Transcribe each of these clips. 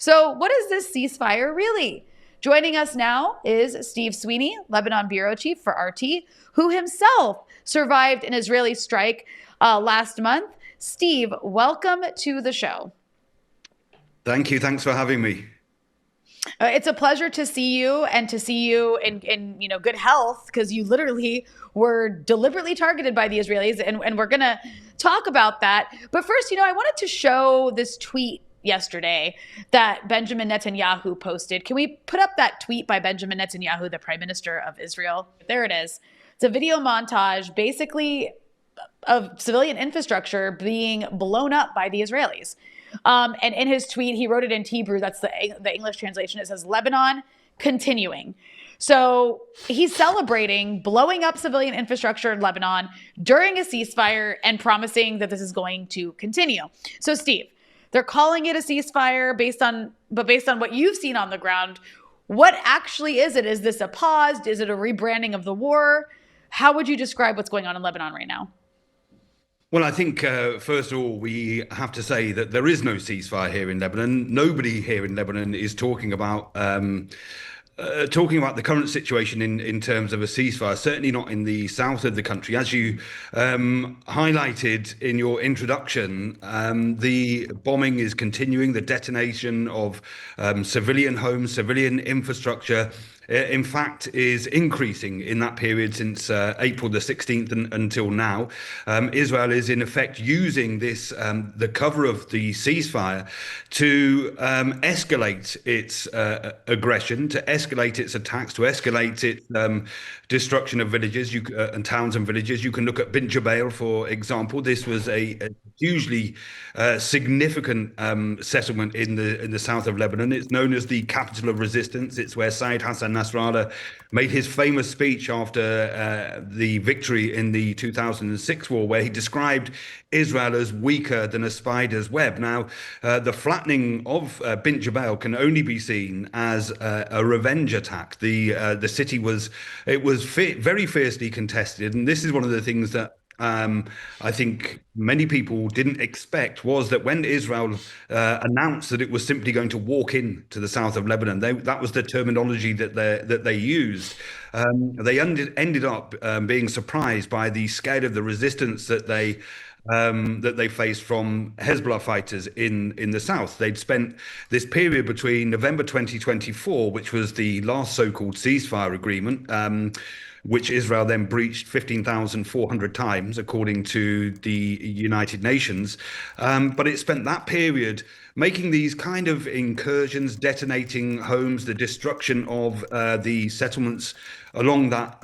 So, what is this ceasefire really? Joining us now is Steve Sweeney, Lebanon bureau chief for RT, who himself survived an Israeli strike last month. Steve, welcome to the show. Thank you. Thanks for having me. It's a pleasure to see you and to see you in good health, because you literally were deliberately targeted by the Israelis, and we're gonna talk about that. But first, I wanted to show this tweet yesterday that Benjamin Netanyahu posted. Can we put up that tweet by Benjamin Netanyahu, the Prime Minister of Israel? There it is. It's a video montage, basically, of civilian infrastructure being blown up by the Israelis. And in his tweet, he wrote it in Hebrew. That's the English translation. It says, Lebanon continuing. So he's celebrating blowing up civilian infrastructure in Lebanon during a ceasefire and promising that this is going to continue. So, Steve, they're calling it a ceasefire based on what you've seen on the ground. What actually is it? Is this a pause? Is it a rebranding of the war? How would you describe what's going on in Lebanon right now? Well, I think, first of all, we have to say that there is no ceasefire here in Lebanon. Nobody here in Lebanon is talking about the current situation in terms of a ceasefire, certainly not in the south of the country. As you highlighted in your introduction, the bombing is continuing, the detonation of civilian homes, civilian infrastructure. In fact, is increasing in that period since April the 16th until now. Israel is in effect using this, the cover of the ceasefire, to escalate its aggression, to escalate its attacks, to escalate its destruction of villages and towns and villages. You can look at Bint Jbeil, for example. This was a hugely significant settlement in the south of Lebanon. It's known as the capital of resistance. It's where Said Hassan Nasrallah made his famous speech after the victory in the 2006 war, where he described Israel as weaker than a spider's web. Now, the flattening of Bint Jbeil can only be seen as a revenge attack. The city was very fiercely contested, and this is one of the things that I think many people didn't expect, was that when Israel announced that it was simply going to walk in to the south of Lebanon, that was the terminology that they used. They ended up being surprised by the scale of the resistance that they faced from Hezbollah fighters in the south. They'd spent this period between November 2024, which was the last so-called ceasefire agreement, which Israel then breached 15,400 times, according to the United Nations. But it spent that period making these kind of incursions, detonating homes, the destruction of the settlements along that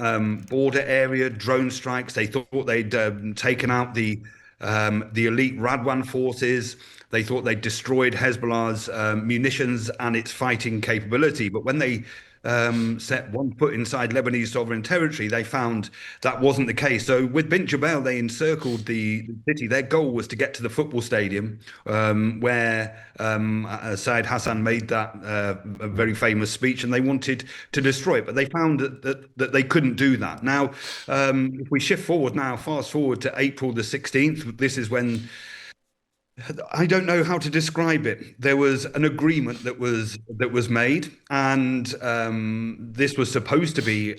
border area, drone strikes. They thought they'd taken out the elite Radwan forces. They thought they destroyed Hezbollah's munitions and its fighting capability. But when they set one foot inside Lebanese sovereign territory, they found that wasn't the case. So with Bint Jbeil, they encircled the city. Their goal was to get to the football stadium where Said Hassan made that very famous speech, and they wanted to destroy it. But they found that they couldn't do that. Now, if we shift forward now, fast forward to April the 16th, this is when, I don't know how to describe it. There was an agreement that was made, and this was supposed to be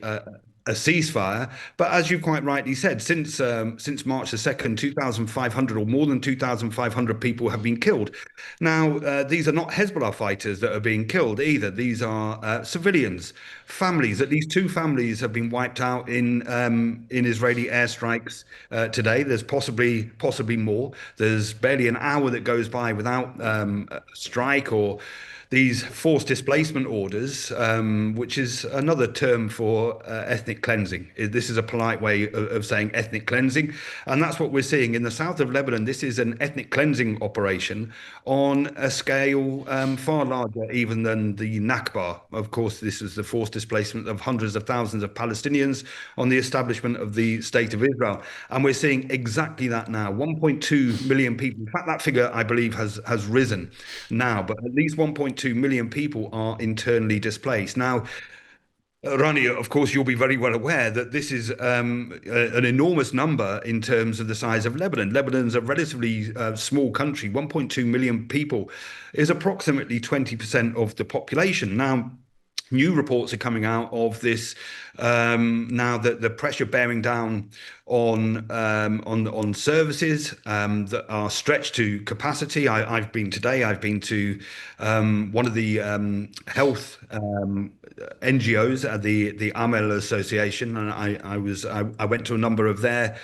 a ceasefire. But as you quite rightly said, since March the 2nd, 2,500 or more than 2,500 people have been killed. Now, these are not Hezbollah fighters that are being killed either. These are civilians, families. At least two families have been wiped out in Israeli airstrikes today. There's possibly more. There's barely an hour that goes by without a strike or these forced displacement orders, which is another term for ethnic cleansing. This is a polite way of saying ethnic cleansing. And that's what we're seeing in the south of Lebanon. This is an ethnic cleansing operation on a scale far larger even than the Nakba. Of course, this is the forced displacement of hundreds of thousands of Palestinians on the establishment of the State of Israel. And we're seeing exactly that now. 1.2 million people. In fact, that figure, I believe, has risen now, but at least 1.2 million people are internally displaced. Now, Rania, of course, you'll be very well aware that this is an enormous number in terms of the size of Lebanon. Lebanon's a relatively small country, 1.2 million people, is approximately 20% of the population. Now, new reports are coming out of this now that the pressure bearing down on services that are stretched to capacity. I've been today. I've been to one of the health NGOs at the Amel Association, and I went to a number of their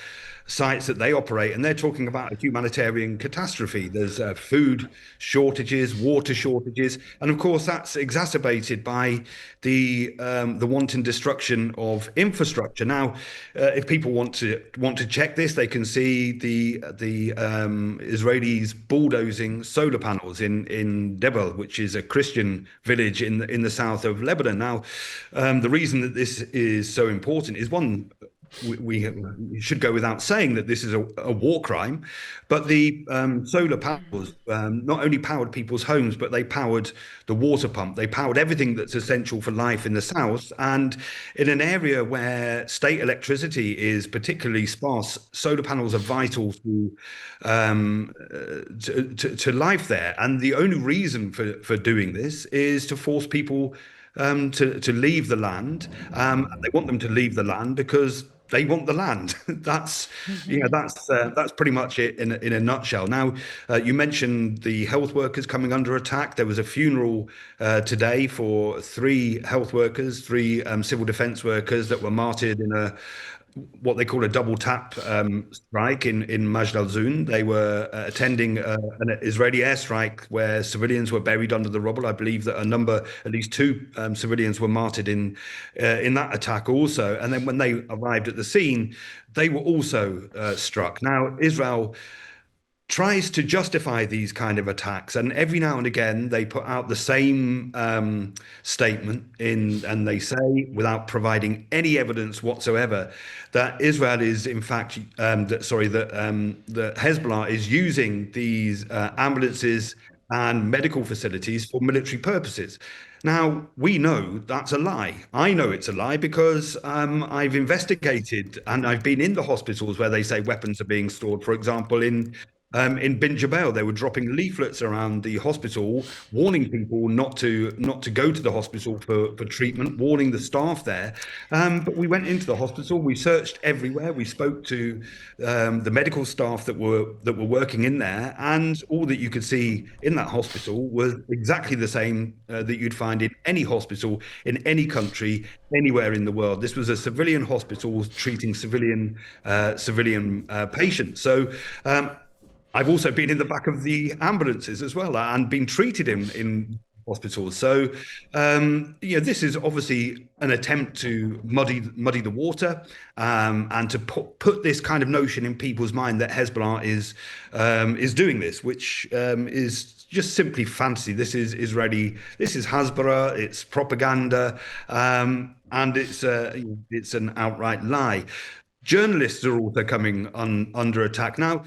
sites that they operate, and they're talking about a humanitarian catastrophe. There's food shortages, water shortages, and of course that's exacerbated by the wanton destruction of infrastructure. Now, if people want to check this, they can see the Israelis bulldozing solar panels in Debel, which is a Christian village in the south of Lebanon. Now, the reason that this is so important is one. We should go without saying that this is a war crime, but the solar panels not only powered people's homes, but they powered the water pump. They powered everything that's essential for life in the south. And in an area where state electricity is particularly sparse, solar panels are vital to life there. And the only reason for doing this is to force people to leave the land. They want them to leave the land because they want the land. That's that's pretty much it in a nutshell. Now, you mentioned the health workers coming under attack. There was a funeral today for three health workers, three civil defence workers that were martyred in a what they call a double tap strike in Majd al-Zun. They were attending an Israeli airstrike where civilians were buried under the rubble. I believe that at least two civilians were martyred in that attack also. And then when they arrived at the scene, they were also struck. Now, Israel tries to justify these kind of attacks, and every now and again they put out the same statement and they say, without providing any evidence whatsoever, that Israel is in fact that Hezbollah is using these ambulances and medical facilities for military purposes. Now, we know that's a lie. I know it's a lie because I've investigated and I've been in the hospitals where they say weapons are being stored. For example, in Bin Jabal, they were dropping leaflets around the hospital, warning people not to go to the hospital for treatment, warning the staff there. But we went into the hospital, we searched everywhere, we spoke to the medical staff that were working in there, and all that you could see in that hospital was exactly the same that you'd find in any hospital in any country anywhere in the world. This was a civilian hospital treating civilian patients. So. I've also been in the back of the ambulances as well and been treated in hospitals. So, this is obviously an attempt to muddy the water and to put this kind of notion in people's mind that Hezbollah is doing this, which is just simply fantasy. This is Israeli. This is Hezbollah. It's propaganda, and it's an outright lie. Journalists are also coming under attack now.